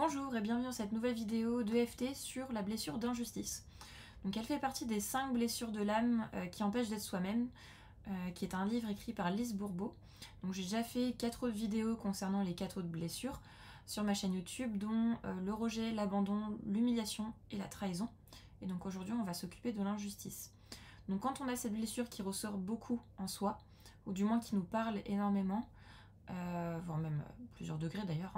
Bonjour et bienvenue dans cette nouvelle vidéo d'EFT sur la blessure d'injustice. Donc elle fait partie des 5 blessures de l'âme qui empêchent d'être soi-même, qui est un livre écrit par Lise Bourbeau. Donc j'ai déjà fait 4 autres vidéos concernant les 4 autres blessures sur ma chaîne YouTube, dont le rejet, l'abandon, l'humiliation et la trahison. Et donc aujourd'hui on va s'occuper de l'injustice. Donc quand on a cette blessure qui ressort beaucoup en soi, ou du moins qui nous parle énormément, voire même plusieurs degrés d'ailleurs,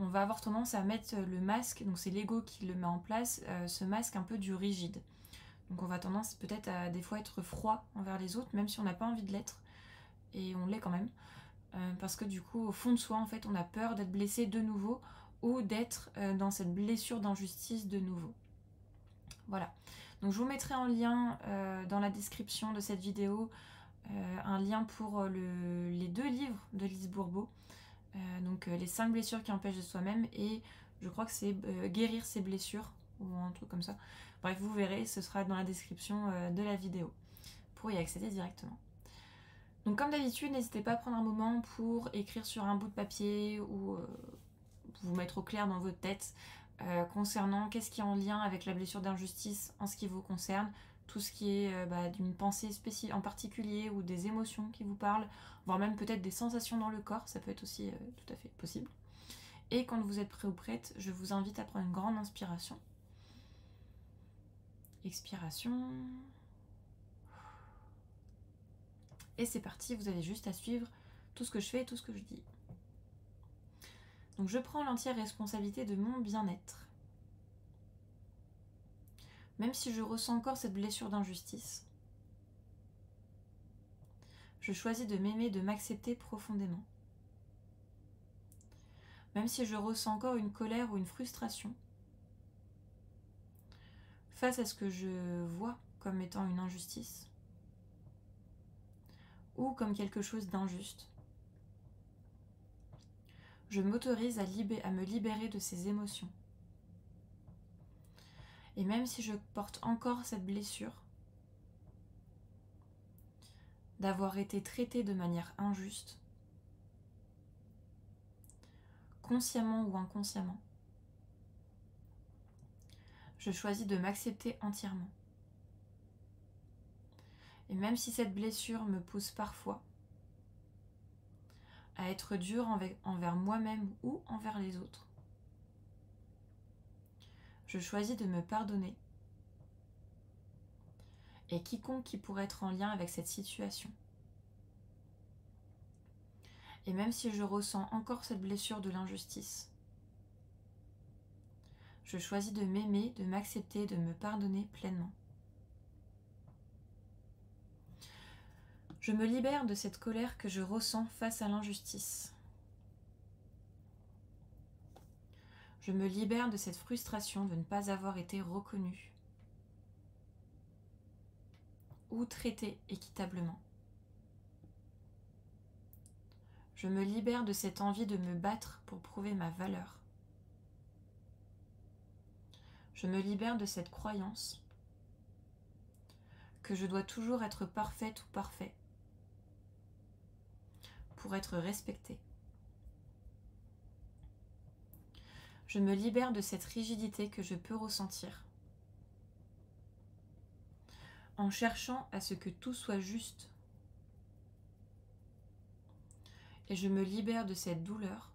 on va avoir tendance à mettre le masque, donc c'est l'ego qui le met en place, ce masque un peu du rigide. Donc on va tendance peut-être à des fois être froid envers les autres, même si on n'a pas envie de l'être, et on l'est quand même, parce que du coup au fond de soi en fait on a peur d'être blessé de nouveau, ou d'être dans cette blessure d'injustice de nouveau. Voilà, donc je vous mettrai en lien dans la description de cette vidéo, un lien pour les 2 livres de Lise Bourbeau. Donc les 5 blessures qui empêchent de soi-même, et je crois que c'est guérir ses blessures ou un truc comme ça. Bref, vous verrez, ce sera dans la description de la vidéo pour y accéder directement. Donc comme d'habitude, n'hésitez pas à prendre un moment pour écrire sur un bout de papier ou vous mettre au clair dans votre tête concernant qu'est-ce qui est en lien avec la blessure d'injustice en ce qui vous concerne, tout ce qui est d'une pensée spécifique en particulier ou des émotions qui vous parlent, voire même peut-être des sensations dans le corps, ça peut être aussi tout à fait possible. Et quand vous êtes prêt ou prête, je vous invite à prendre une grande inspiration. Expiration. Et c'est parti, vous avez juste à suivre tout ce que je fais et tout ce que je dis. Donc je prends l'entière responsabilité de mon bien-être. Même si je ressens encore cette blessure d'injustice, je choisis de m'aimer, de m'accepter profondément. Même si je ressens encore une colère ou une frustration face à ce que je vois comme étant une injustice ou comme quelque chose d'injuste, je m'autorise à me libérer de ces émotions. Et même si je porte encore cette blessure d'avoir été traitée de manière injuste, consciemment ou inconsciemment, je choisis de m'accepter entièrement. Et même si cette blessure me pousse parfois à être dure envers moi-même ou envers les autres, je choisis de me pardonner et quiconque qui pourrait être en lien avec cette situation. Et même si je ressens encore cette blessure de l'injustice, je choisis de m'aimer, de m'accepter, de me pardonner pleinement. Je me libère de cette colère que je ressens face à l'injustice. Je me libère de cette frustration de ne pas avoir été reconnue ou traitée équitablement. Je me libère de cette envie de me battre pour prouver ma valeur. Je me libère de cette croyance que je dois toujours être parfaite ou parfait pour être respectée. Je me libère de cette rigidité que je peux ressentir en cherchant à ce que tout soit juste. Et je me libère de cette douleur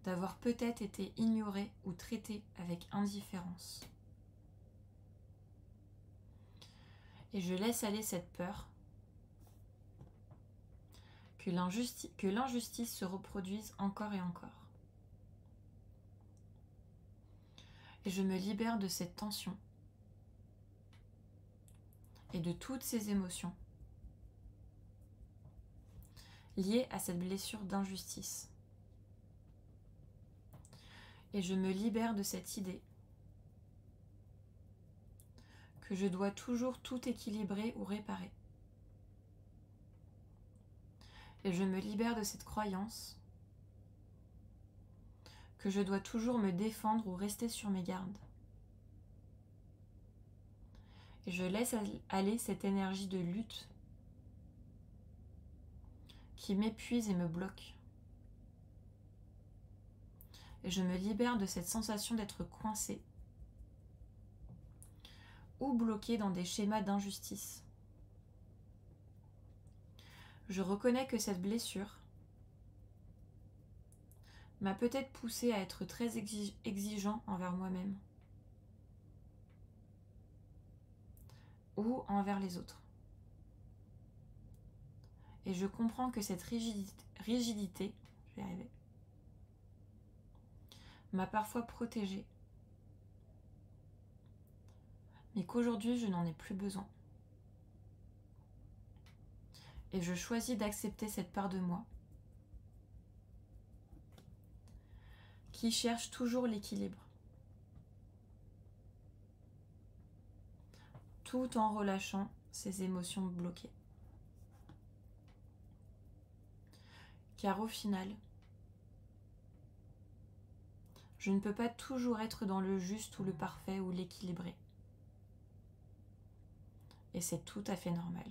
d'avoir peut-être été ignorée ou traitée avec indifférence. Et je laisse aller cette peur que l'injustice se reproduise encore et encore. Et je me libère de cette tension et de toutes ces émotions liées à cette blessure d'injustice. Et je me libère de cette idée que je dois toujours tout équilibrer ou réparer. Et je me libère de cette croyance que je dois toujours me défendre ou rester sur mes gardes. Et je laisse aller cette énergie de lutte qui m'épuise et me bloque. Et je me libère de cette sensation d'être coincée ou bloquée dans des schémas d'injustice. Je reconnais que cette blessure m'a peut-être poussée à être très exigeant envers moi-même ou envers les autres. Et je comprends que cette rigidité, je vais y arriver, m'a parfois protégée, mais qu'aujourd'hui je n'en ai plus besoin. Et je choisis d'accepter cette part de moi qui cherche toujours l'équilibre, tout en relâchant ses émotions bloquées. Car au final, je ne peux pas toujours être dans le juste ou le parfait ou l'équilibré. Et c'est tout à fait normal.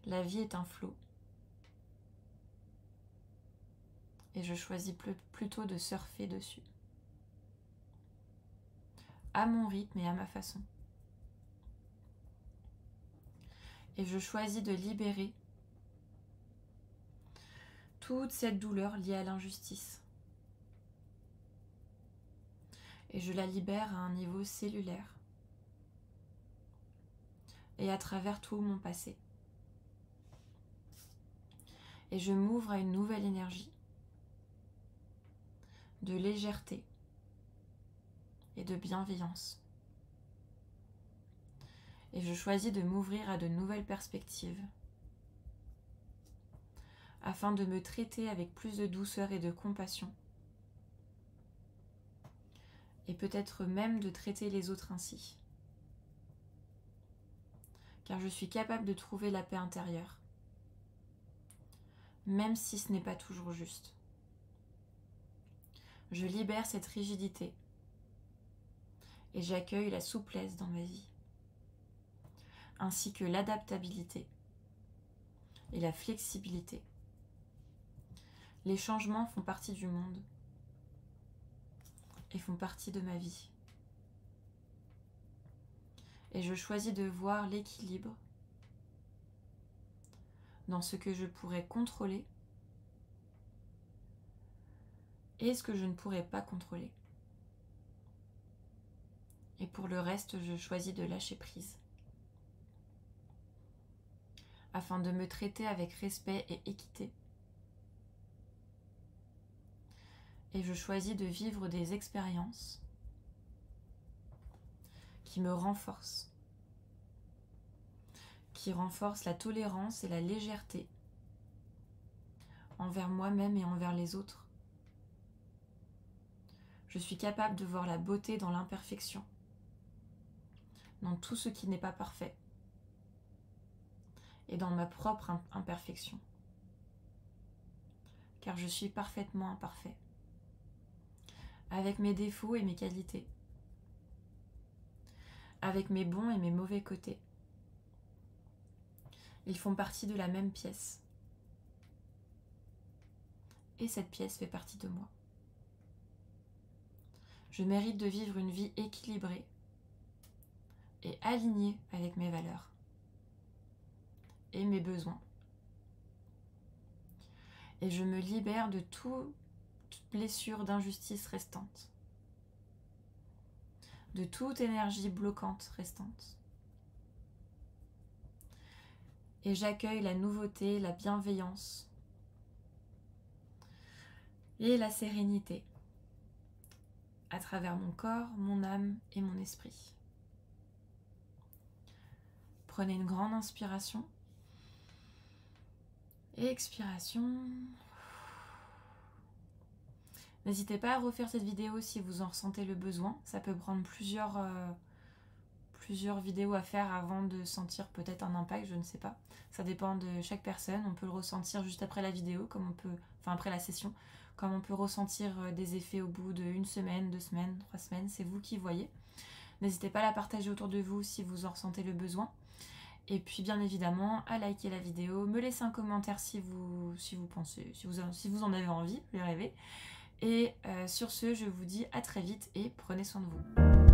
La vie est un flot. Et je choisis plutôt de surfer dessus. À mon rythme et à ma façon. Et je choisis de libérer toute cette douleur liée à l'injustice. Et je la libère à un niveau cellulaire. Et à travers tout mon passé. Et je m'ouvre à une nouvelle énergie de légèreté et de bienveillance. Et je choisis de m'ouvrir à de nouvelles perspectives afin de me traiter avec plus de douceur et de compassion. Et peut-être même de traiter les autres ainsi. Car je suis capable de trouver la paix intérieure, même si ce n'est pas toujours juste. Je libère cette rigidité et j'accueille la souplesse dans ma vie, ainsi que l'adaptabilité et la flexibilité. Les changements font partie du monde et font partie de ma vie. Et je choisis de voir l'équilibre dans ce que je pourrais contrôler et ce que je ne pourrais pas contrôler. Et pour le reste, je choisis de lâcher prise, afin de me traiter avec respect et équité. Et je choisis de vivre des expériences qui me renforcent, qui renforcent la tolérance et la légèreté envers moi-même et envers les autres. Je suis capable de voir la beauté dans l'imperfection, dans tout ce qui n'est pas parfait, et dans ma propre imperfection, car je suis parfaitement imparfait, avec mes défauts et mes qualités, avec mes bons et mes mauvais côtés. Ils font partie de la même pièce, et cette pièce fait partie de moi. Je mérite de vivre une vie équilibrée et alignée avec mes valeurs et mes besoins. Et je me libère de toute blessure d'injustice restante, de toute énergie bloquante restante. Et j'accueille la nouveauté, la bienveillance et la sérénité à travers mon corps, mon âme et mon esprit. Prenez une grande inspiration et expiration. N'hésitez pas à refaire cette vidéo si vous en ressentez le besoin. Ça peut prendre plusieurs vidéos à faire avant de sentir peut-être un impact, je ne sais pas. Ça dépend de chaque personne. On peut le ressentir juste après la vidéo, après la session, comme on peut ressentir des effets au bout de 1 semaine, 2 semaines, 3 semaines. C'est vous qui voyez. N'hésitez pas à la partager autour de vous si vous en ressentez le besoin. Et puis bien évidemment à liker la vidéo, me laisser un commentaire si vous pensez, si vous en avez envie, je vais rêver. Et sur ce, je vous dis à très vite et prenez soin de vous.